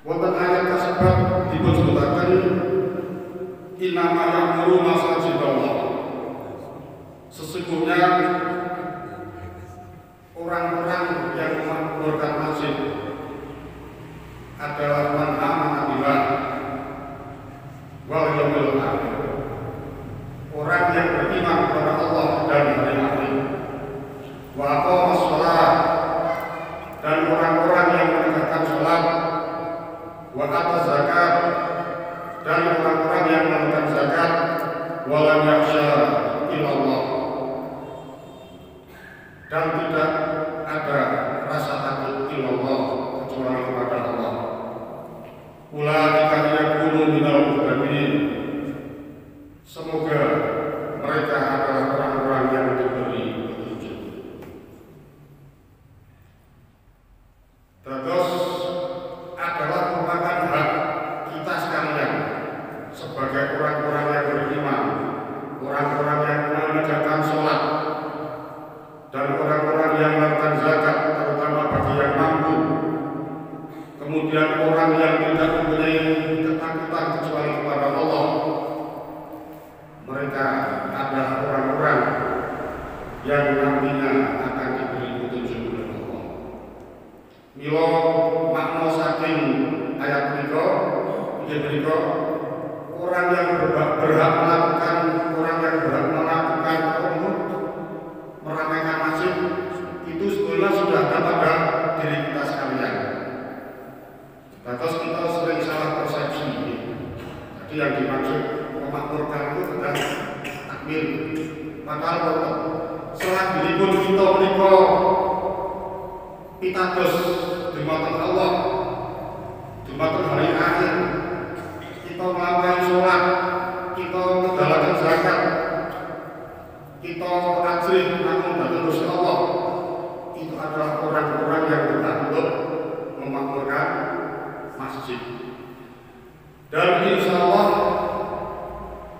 Wonten ayat kasebut dipun sebutaken innama ya'muru masajidallah. Sesungguhnya orang-orang yang memakmurkan masjid adalah man amana billah wal yaumil akhir. Orang yang beriman kepada Allah dan hari akhir. Wa aqamas shalah, dan orang-orang yang menegakkan salat. Wa ataz zakat, dan orang-orang yang menunaikan zakat. Wa lam yakhsha illallah, dan tidak ada rasa takut illallah kecuali kepada Allah. Ulaika yakunu minal muhtadin. Semoga mereka adalah orang-orang yang diberi petunjuk. Terus adalah merupakan hak kita sekalian sebagai orang-orang yang beriman, orang-orang yang menegakkan sholat, dan orang-orang yang melakukan zakat, terutama bagi yang mampu. Kemudian orang yang tidak mempunyai ketakutan kecuali kepada Allah. Mereka adalah orang-orang yang nantinya akan diberi petunjuk oleh Allah. Milo makna saking ayat menika orang yang berhak melakukan meramaikan masjid itu sebetulnya sudah ada pada diri kita sekalian. Terus kita sering salah persepsi. Jadi yang dimaksud memakmurkan itu adalah takmir. Padahal salat dilipun kita menika pitados dumateng Allah, dumateng hari akhir. Kita melampaui sholat, kita menjalankan zakat, kita ajrih namun datang Gusti Allah. Itu adalah orang-orang yang berhak untuk memakmurkan masjid. Dan insya Allah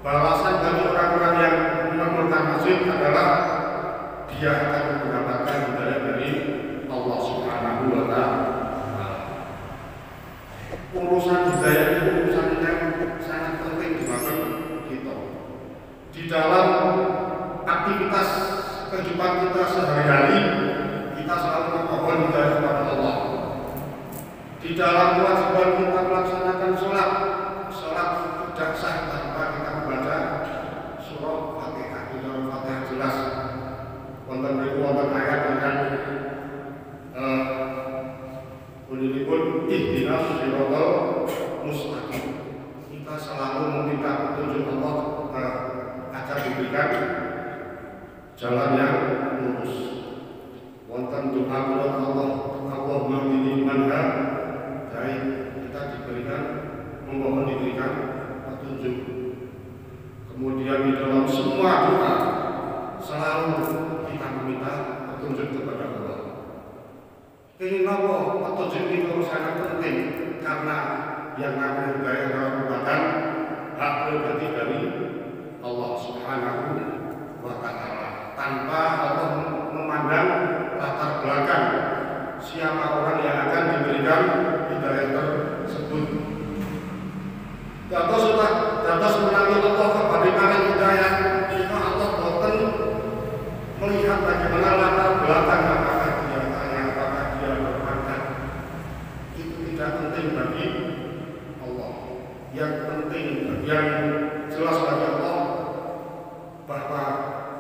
balasan bagi orang-orang yang memakmurkan masjid adalah dia akan mendapatkan hidayah dari Allah Subhanahu wa Ta'ala. Urusan hidayah itu urusan yang sangat penting di mata kita. Di dalam aktivitas kehidupan kita sehari-hari, kita selalu memohon hidayah kepada Allah. Di dalam kewajiban kita melaksanakan sholat tidak sah tanpa kita membaca surah Fatihah. Di dalam Fatihah jelas wonten ayat dengan bunyiipun ihdinas siratal mustaqim. Kita selalu meminta petunjuk Allah agar diberikan jalan yang lurus. Wonten doa kepada Allah, Allahumma hdini man hadaita, kita memohon diberikan petunjuk. Kemudian di dalam semua doa selalu kita meminta petunjuk kepada Allah. Ini nopo petunjuk itu sangat penting karena yang namanya hidayah adalah merupakan hak prerogatif dari Allah Subhanahu wa Ta'ala. Tanpa Allah memandang latar belakang siapa orang yang akan diberikan hidayah tersebut. Dados menawi Allah kepada hidayah, kita Allah boten melihat bagaimana latar belakang apakah dia kaya, apakah dia berpangkat. Itu tidak penting bagi Allah. Yang penting, yang jelas bagi Allah bahwa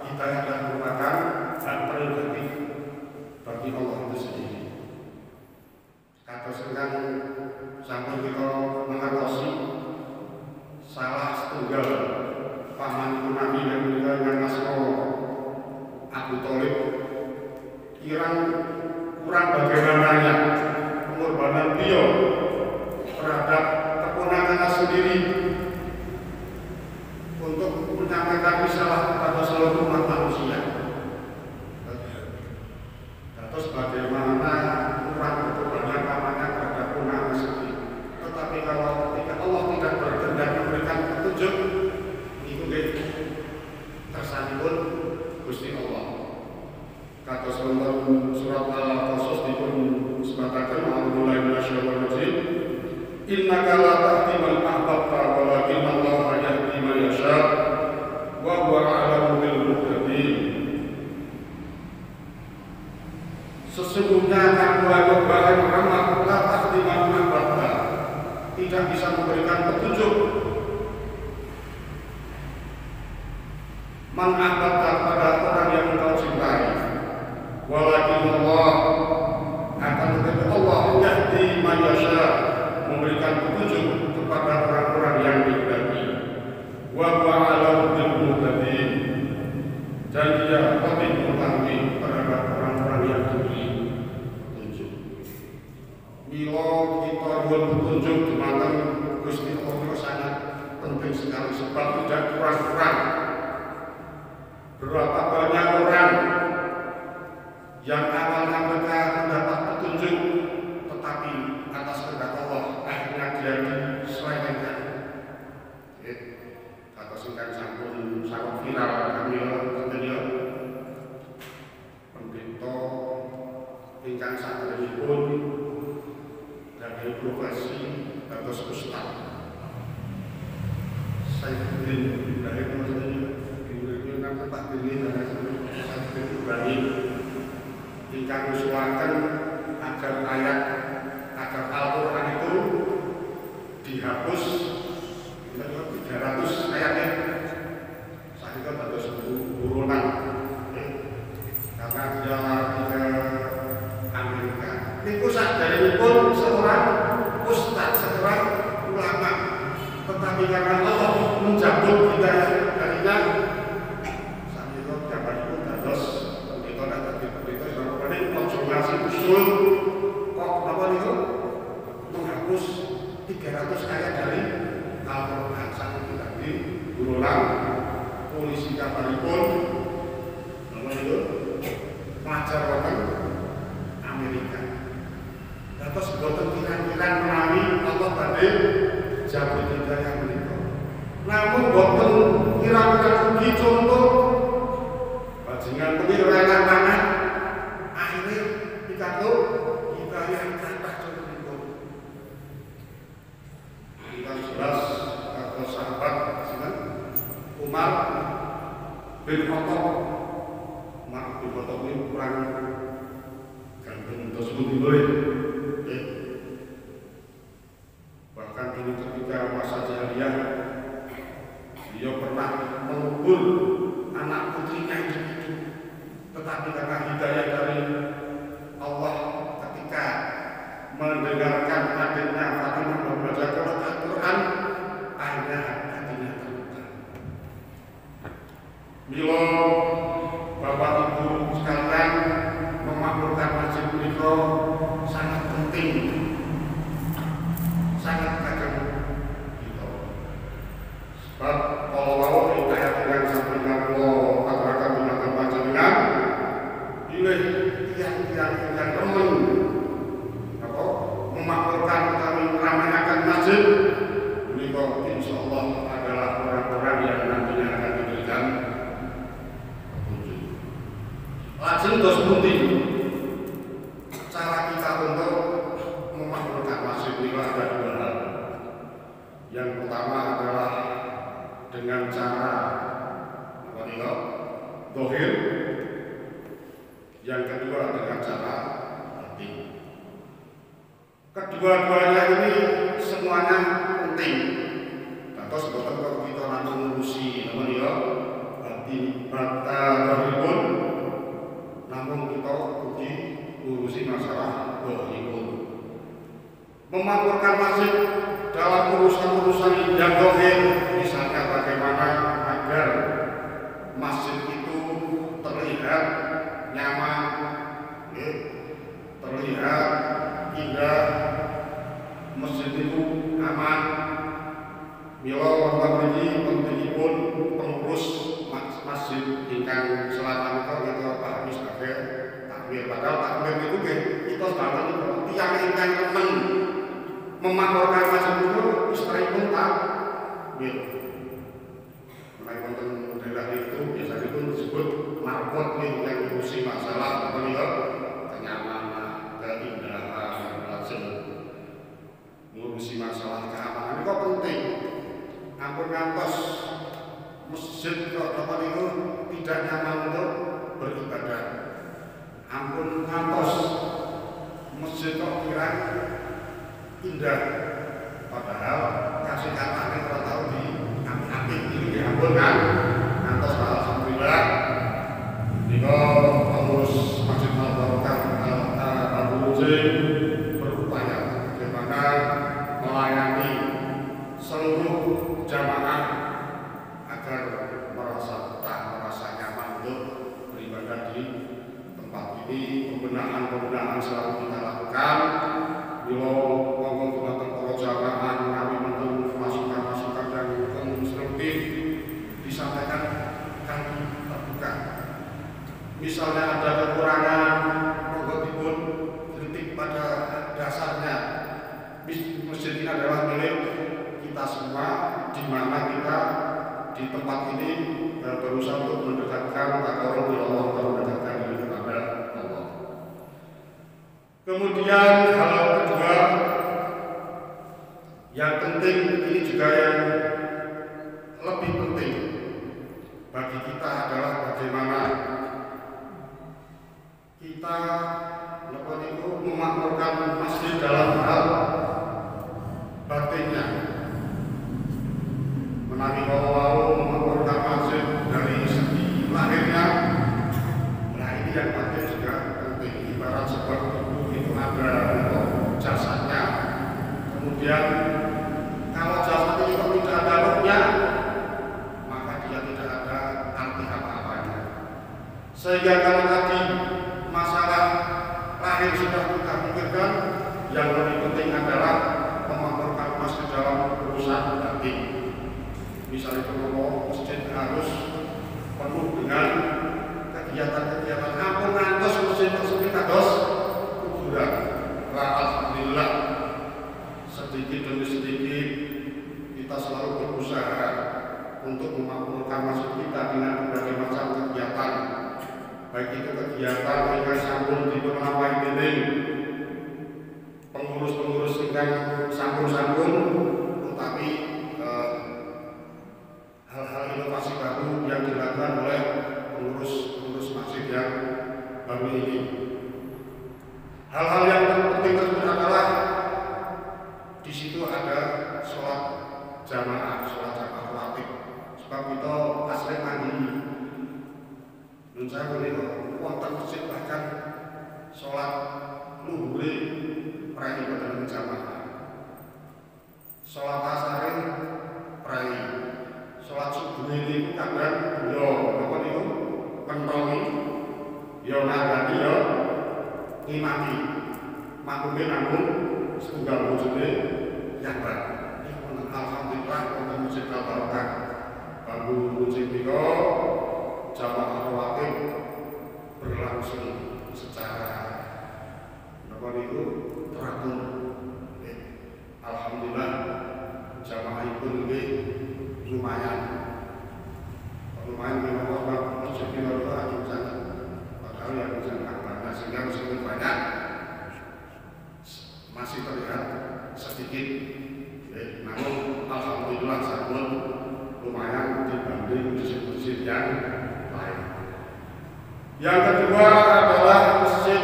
hidayah adalah merupakan hak prerogatif bagi Allah itu sendiri. Kata sekarang sampun kita mengertosi salah setunggal paman Nabi yang dengan Nasro Abu Thalib kurang bagaimananya pengorbanan beliau terhadap keponakannya sendiri untuk menyampaikan risalah kepada seluruh umat manusia. Terus bagaimana kurang berkorbannya pamannya terhadap ponakannya sendiri. Tetapi kalau ketika Allah tidak berkehendak memberikan petunjuk, itu tersanipun Gusti Allah. Kata surat Al-Qasas dipun sebataken innaka la tahdi man ahbabta walakin Allah yahdi man yasha wa huwa a'lamu bil muhtadin. Sesungguhnya kamu wahai Muhammad la tahdi man ahbabta, tidak bisa memberikan petunjuk man ahbabta kepada orang yang engkau cintai, walakin Allah, akan tetapi Allah yahdi man yasha, memberikan petunjuk kepada orang-orang yang dikehendaki. Wa huwa a'lamu bil muhtadin, dan dia lebih mengetahui terhadap orang-orang yang diberi petunjuk. Mila kita nyuwun petunjuk dumateng Gusti Allah sangat penting sekali, sebab tidak kurang-kurang berapa banyak orang yang awalnya mereka mendapat petunjuk, tetapi atas kehendak Allah akhirnya dia diselewengkan. Kata singkat sampun sangat viral kami tentunya pendeta ingkang sadèrèngipun dari profesi dados ustaz. Saya ingin dari maksudnya Pak Dini dan saya Ibrahim ingkang ngusulake agar Al-Quran itu dihapus 300 ayatnya. Saat itu bagus urunan karena dia lari ke Amerika. Itu sadari pun seorang ustaz, seorang ulama, tetapi karena Allah mencabut hidayah darinya, saat itu dapat itu terus pendeta dan pendeta yang paling konsultasi usul kok apa itu menghapus 300 ayat dari Al-Quran. Saat itu tadi berulang polisi kabaripun nama itu pelajar wonten Amerika. Terus boten kira-kira menawi Allah badhe jabut hidayah menika. Namun boten kira-kira ugi contoh bajingan punika enak banget. Akhirnya pikantuk hidayah kathah contoh. Kita jelas kata sahabat sinten Umar bin Khattab. Umar bin Khattab ini kurang ganteng tersebut boleh. Bahkan dulu ketika masa jahiliyah beliau pernah mengubur anak putrinya itu, tetapi karena hidayah dari Allah ketika mendengarkan adiknya Fatimah membaca Al-Quran, akhirnya hatinya terbuka. Mila Bapak Ibu sekalian, memakmurkan masjid menika sangat penting, sangat kagum kita. Sebab kalau hidayah yang sampaikan Allah aturaken dumateng panjenengan, pilih tiang-tiang ingkang remen apa memakmurkan utawi ngramaiaken masjid menika insyaallah adalah orang-orang yang nantinya akan diberikan petunjuk. Lajeng dos pundi cara kita untuk memakmurkan masjid menika ada dua hal. Yang pertama adalah dengan cara apa niku? Zahir. Yang kedua dengan cara batin. Kedua-duanya ini semuanya penting. Terus boten kok kita namung ngurusi apa niku? Batin batalipun, namun kita ugi ngurusi masalah zahiripun. Memakmurkan masjid dalam urusan-urusan yang zahir, misalnya bagaimana agar masjid itu terlihat nyaman, terlihat indah, masjid itu aman. Mila wonten mriki pentingipun pengurus masjid ingkang selatan kita pahami sebagai takmir. Padahal takmir itu kita sebagai tiang ingkang remen memakmurkan masjid itu istripun takmir. Menawi wonten daerah itu biasanya itu disebut marbot yang ngurusi masalah menika kenyamanan, keindahan, lajeng ngurusi masalah ngantos masjid kok apa niku tidak nyaman untuk beribadah. Ampun ngantos masjid kok kira indah, padahal kasih katanya kalau tahu di api ini diampun kan. Ngantos alhamdulillah niko pengurus Masjid Al-Barokah Abu Zain berupaya bagaimana melayani seluruh jamaah agar merasa nyaman untuk beribadah di tempat ini. Pembenahan selalu kita lakukan. Bila monggo dumateng para jamaah kami menunggu masukan-masukan yang konstruktif disampaikan kami terbuka. Misalnya ada kekurangan, monggo dipun kritik pada dasarnya. Masjid ini adalah milik kita semua, di mana kita di tempat ini berusaha untuk mendekatkan taqarrub ila Allah, mendekatkan diri kepada Allah. Kemudian hal kedua yang penting, ini juga yang lebih penting bagi kita adalah bagaimana kita memakmurkan masjid dalam hal batinnya. Menawi kalau memakmurkan masjid dari segi lahirnya, nah ini yang batin juga penting. Ibarat seperti itu ada jasadnya, kemudian kalau jasad itu tidak ada rohnya, maka dia tidak ada arti apa-apanya. Sehingga kalau tadi masalah lahir sudah kita pikirkan, yang lebih penting adalah memakmurkan masjid dalam urusan batin. Misalnya kalau masjid harus penuh dengan kegiatan-kegiatan, ampun ngantos masjid tersebut kados kuburan. Alhamdulillah sedikit demi sedikit kita selalu berusaha untuk memakmurkan masjid kita dengan berbagai macam kegiatan, baik itu kegiatan yang sampun dipenawai dening pengurus-pengurus ingkang sampun-sampun, tetapi hal-hal inovasi baru yang dilakukan oleh pengurus masjid yang baru ini. Hal-hal yang penting tersebut adalah di situ ada sholat jamaah rawatib. Sebab kita asli mandiri. Dan saya boleh wonten masjid bahkan sholat luhur prai pada jamaah. Sholat asarin prai. Sholat subuh ini kadang yo apa niku kentongi yo nagani yo ngimami makmume namun setunggal wujudnya yang baik. Ini alhamdulillah wonten Masjid Al-Barokah Babu Wujud Niko jamaah rawatib berlangsung secara napa niku teratur. Alhamdulillah jamaah itu nggih lumayan memang masjid ini agak sangat, padahal yang sangat banyak, sehingga meskipun banyak masih terlihat sedikit, namun alhamdulillah sampun lumayan dibanding masjid-masjid yang lain. Yang kedua adalah masjid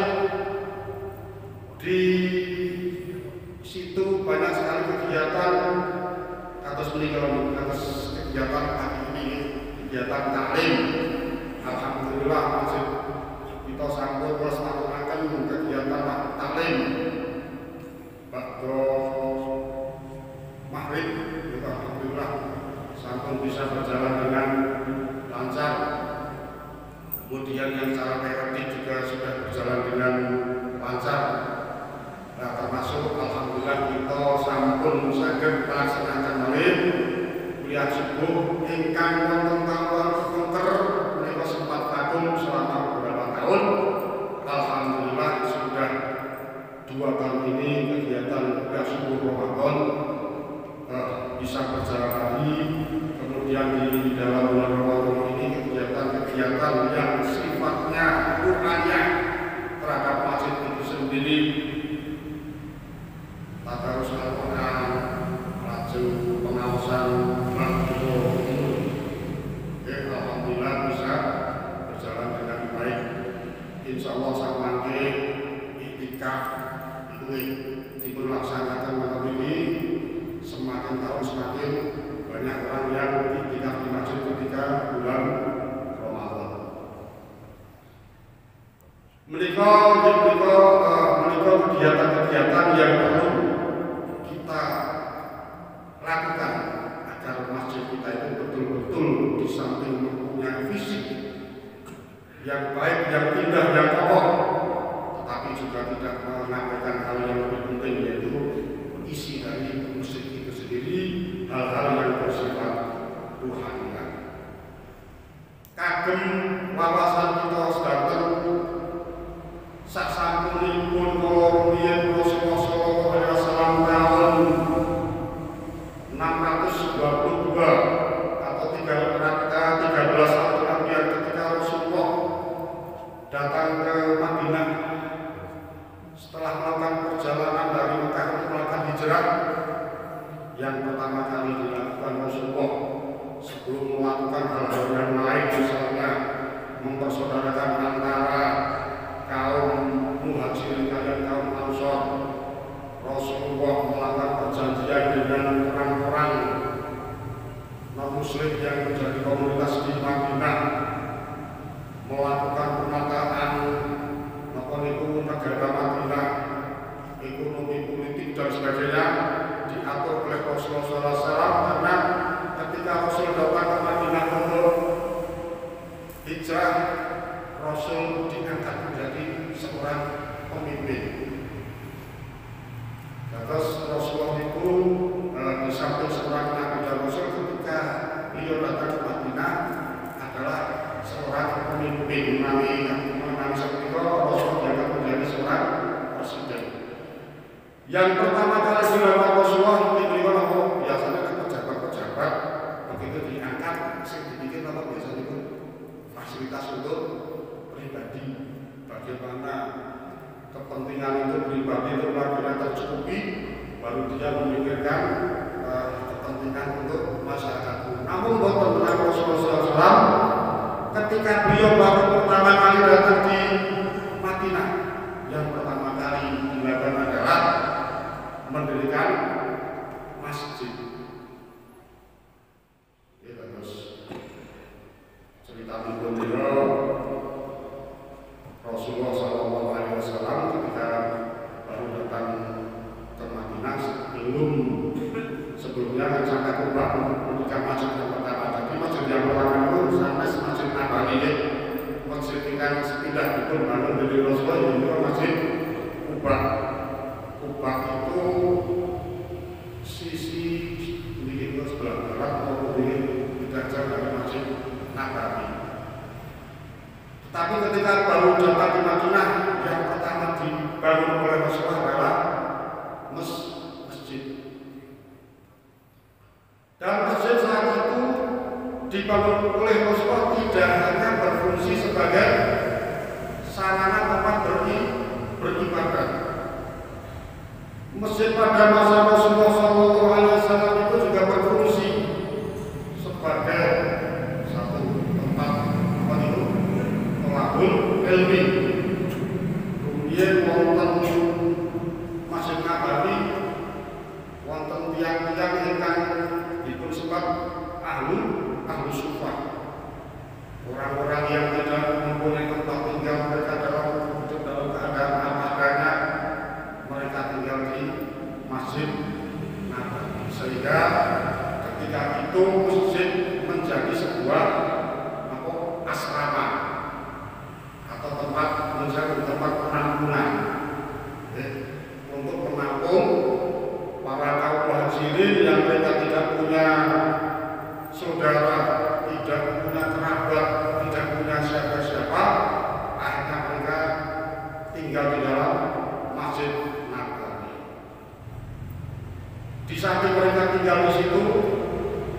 di situ banyak sekali kegiatan atas kegiatan pagi ini, kegiatan taklim. Alhamdulillah masjid kita sambut terus melakukan kegiatan taklim. Bakdo maghrib kita alhamdulillah sampun bisa berjalan dengan lancar. Kemudian yang secara periodik juga sudah berjalan dengan lancar. Nah, termasuk alhamdulillah kita sampun saged melaksanakan malam kuliah subuh ingkang wonten tawon kunker menika sempat vakum selama beberapa tahun. Alhamdulillah sudah 2 tahun ini kegiatan kuliah subuh Ramadan bisa berjalan lagi. Kemudian di dalam bulan Ramadan ini kegiatan-kegiatan yang sifatnya ruhaniah terhadap masjid itu sendiri, tadarus Al-Quran, laju pengawasan dilaksanakan malam ini, semakin tahun semakin banyak orang yang iktikaf di masjid ketika bulan Ramadan. Menikah kegiatan-kegiatan yang perlu kita lakukan agar masjid kita itu betul-betul di samping mempunyai fisik yang baik, yang indah, yang kokoh, tetapi juga tidak mengabaikan hal yang lebih penting, yaitu isi dari masjid itu sendiri hal-hal yang bersifat rohanian. Kagem wawasan kita sedanten sasampunipun kala rumiyin Rasulullah sallallahu alaihi wasallam tahun 622 atau 13 tahun kemudian ketika Rasulullah datang ke Madinah setelah melakukan perjalanan dari Mekah untuk melakukan hijrah. Yang pertama kali dilakukan Rasulullah sebelum melakukan hal-hal yang lain, misalnya mempersaudarakan antara kaum Muhajirin dan kaum Ansor, Rasulullah melakukan perjanjian dengan orang-orang non-muslim yang menjadi komunitas di Madinah, melakukan penataan negara Madinah, ekonomi, politik dan sebagainya diatur oleh Rasulullah SAW. Karena ketika Rasul datang ke Madinah untuk hijrah, Rasul diangkat menjadi seorang pemimpin. Terus Rasulullah itu di samping seorang Nabi dan Rasul, ketika beliau datang ke Madinah adalah seorang pemimpin. Seperti itu Rasul diangkat menjadi seorang presiden. Yang pertama kali dilakukan Rasulullah beliau biasanya kan pejabat-pejabat begitu diangkat, saya dibikin apa biasanya itu fasilitas untuk pribadi. Bagaimana kepentingan itu pribadi itu benar-benar tercukupi, baru dia memikirkan kepentingan untuk masyarakat. Namun benar Rasulullah SAW ketika beliau baru pertama kali datang di Madinah, yang pertama kali dilakukan adalah mendirikan masjid. Ya, terus cerita beliau Rasulullah SAW ketika baru datang ke Madinah, sebelumnya kan sampai Kuba mendirikan masjid yang pertama. Tapi masjid yang pertama itu sampai masjid Nabawi, masjid yang sepindah itu bangun dari Rasulullah itu masjid Kuba. Kuba itu sisi ini sebelah barat maupun tidak jauh dari masjid Nabawi. Tapi ketika baru datang di Madinah, yang pertama dibangun oleh Rasulullah adalah masjid. Dan masjid saat itu dibangun oleh Rasulullah tidak hanya berfungsi sebagai sarana tempat beribadah. Masjid pada masa Rasulullah SAW itu juga berfungsi sebagai satu tempat pengabul ilmi. Kemudian wonten Masjid Nabawi, wonten tiang-tiang ingkang dipun sebab ahlu sufah, orang-orang yang tidak mempunyai tempat tinggal, mereka dalam keadaan apa adanya, mereka tinggal di Masjid Nabawi. Sehingga ketika itu masjid menjadi sebuah asrama atau menjadi tempat penampungan untuk menampung para kaum muhajirin yang mereka tidak punya saudara, tidak punya kerabat, tidak punya siapa-siapa. Akhirnya mereka tinggal di dalam Masjid Nabawi. Di samping mereka tinggal di situ,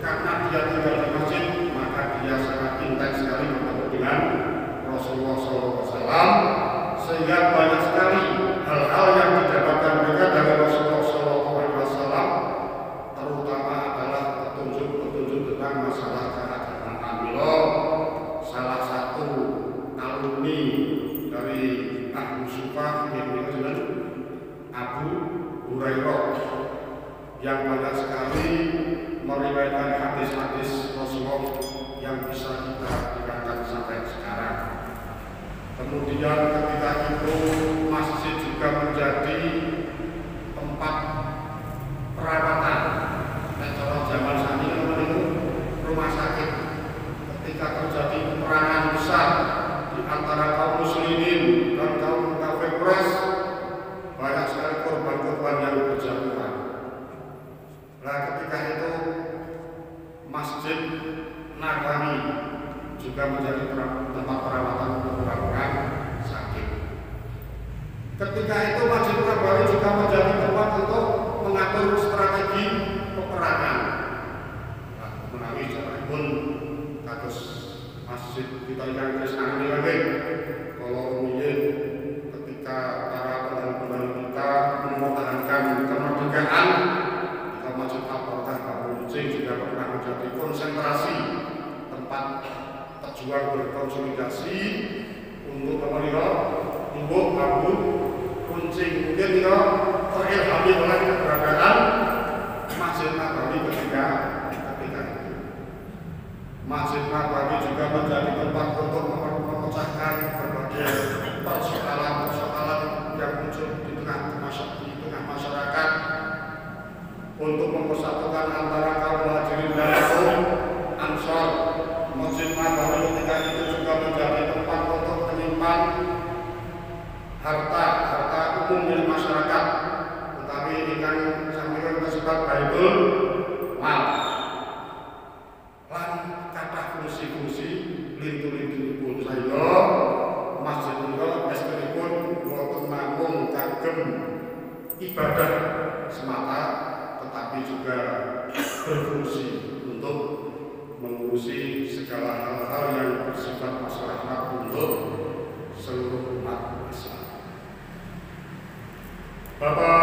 karena dia tinggal di masjid, maka dia sangat intens sekali bertemu dengan Rasulullah SAW, sehingga banyak sekali hal-hal yang didapatkan mereka dari Rasulullah SAW, terutama adalah petunjuk-petunjuk tentang masalah keagamaan. Alhamdulillah, salah satu alumni dari Ahlu Sufah yang dengan Abu Hurairah yang banyak sekali meriwayatkan hadis-hadis Rasulullah yang bisa kita dengarkan sampai sekarang. Kemudian ketika itu masjid juga menjadi tempat perawatan. Kalau zaman saat ini itu rumah sakit. Ketika terjadi peperangan besar di antara kaum muslimin dan kaum kafir Quraisy, banyak sekali korban-korban yang berjatuhan. Nah, ketika itu Masjid Nabawi juga menjadi tempat perawatan untuk orang-orang sakit. Ketika itu Masjid Nabawi juga menjadi tempat untuk mengatur strategi peperangan. Nah, menawi pun kados masjid kita yang sekarang ini lagi. Kalau mungkin ketika para pembantu kita mempertahankan kemerdekaan, kita Masjid Al-Fatah Abu Kucing juga pernah menjadi konsentrasi tempat pejuang berkonsolidasi untuk memelihara tubuh Abu Kucing. Mungkin kita terilhami oleh keberadaan Masjid Nabawi ketika itu. Masjid Nabawi juga menjadi tempat untuk memecahkan berbagai persoalan-persoalan yang muncul di tengah masyarakat, untuk mempersatukan antara kaum Muhajirin dan kaum Ansor. Masjid Nabawi ketika itu juga menjadi tempat untuk menyimpan harta umum milik masyarakat, tetapi ini kan sampaikan tersebut Baitul Mal. Lan kata fungsi-fungsi lintu-lintupun saya masjid menika estunipun boten namung kagem ibadah semata, tetapi juga berfungsi untuk mengurusi segala hal-hal yang bersifat masyarakat untuk seluruh umat Islam. Bapak